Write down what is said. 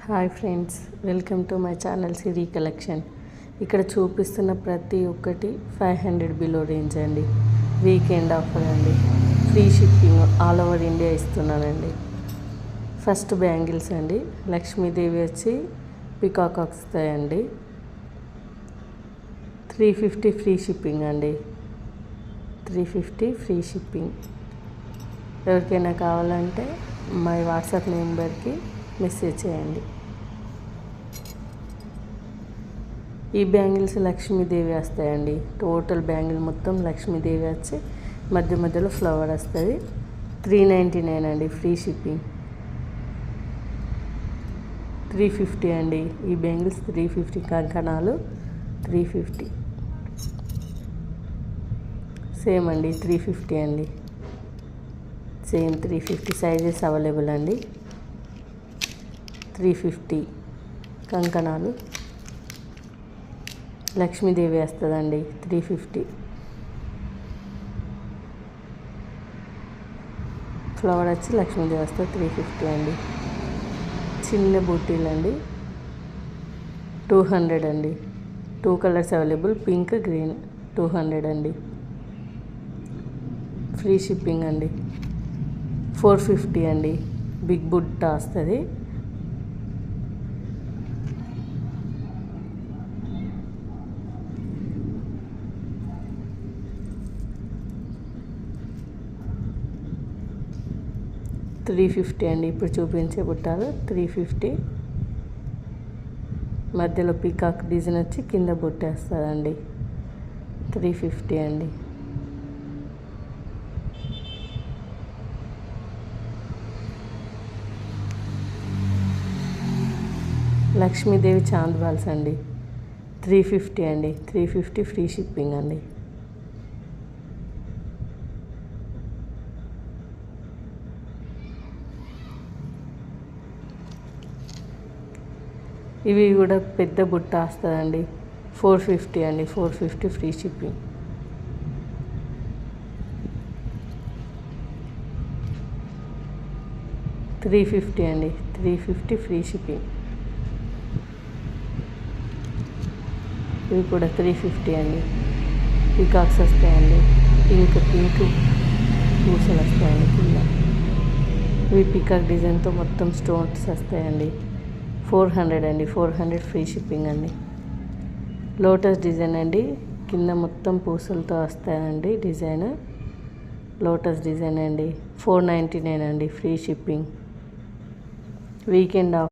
Hi friends, welcome to my channel Siri collection. ఇక్కడ చూపిస్తున్న ప్రతి ఒక్కటి 500 బిలో రేంజ్ అండి. వీకెండ్ ఆఫర్ అండి. Free shipping all over India ఇస్తున్నానండి. ఫస్ట్ బ్యాంగిల్స్ అండి. లక్ష్మీదేవి వచ్చి పికాక్ వస్తాయండి. 350 ఫ్రీ షిప్పింగ్ అండి. 350 ఫ్రీ షిప్పింగ్. ఎవరికైనా కావాలంటే మై వాట్సాప్ నెంబర్కి మెసేజ్ చేయండి. ఈ బ్యాంగిల్స్ లక్ష్మీదేవి వస్తాయండి. టోటల్ బ్యాంగిల్ మొత్తం లక్ష్మీదేవి వచ్చి మధ్య మధ్యలో ఫ్లవర్ వస్తుంది. 399 అండి. Free shipping. 350 అండి. ఈ బ్యాంగిల్స్ 350. కంకణాలు 350 సేమ్ అండి. 350 అండి. సేమ్ 350 సైజెస్ అవైలబుల్ అండి. 350 కంకణాలు లక్ష్మీదేవి వస్తుందండి. 350 ఫ్లవర్ వచ్చి లక్ష్మీదేవి వస్తుంది. 350 అండి. చిన్న బూటీలు అండి. 200 అండి. 2 కలర్స్ అవైలబుల్, పింక్ గ్రీన్. 200 అండి. ఫ్రీ షిప్పింగ్ అండి. 450 అండి. బిగ్ బుట్ట వస్తుంది. $350 అండి. ఇప్పుడు చూపించే బుట్టాలు 350. మధ్యలో పీకాక్ డిజైన్ వచ్చి కింద బుట్టేస్తుందండి. 350 అండి. లక్ష్మీదేవి చాంద్ బాల్స్ అండి. 350 అండి. 350 ఫ్రీ షిప్పింగ్ అండి. ఇవి కూడా పెద్ద బుట్ట వస్తుందండి. 450 అండి. 450 ఫ్రీ షిప్పింగ్. $350 అండి. 350 ఫ్రీ షిప్పింగ్. ఇవి కూడా 350 అండి. పీకాక్స్ వస్తాయండి. పింక్ పూసలు వస్తాయండి కింద. ఇవి పీకాక్ డిజైన్తో మొత్తం స్టోన్స్ వస్తాయండి. 400 అండి. 400 ఫ్రీ షిప్పింగ్ అండి. లోటస్ డిజైన్ అండి. కింద మొత్తం పూసలతో వస్తాయండి డిజైన్. లోటస్ డిజైన్ అండి. 499 అండి. Free shipping. Weekend of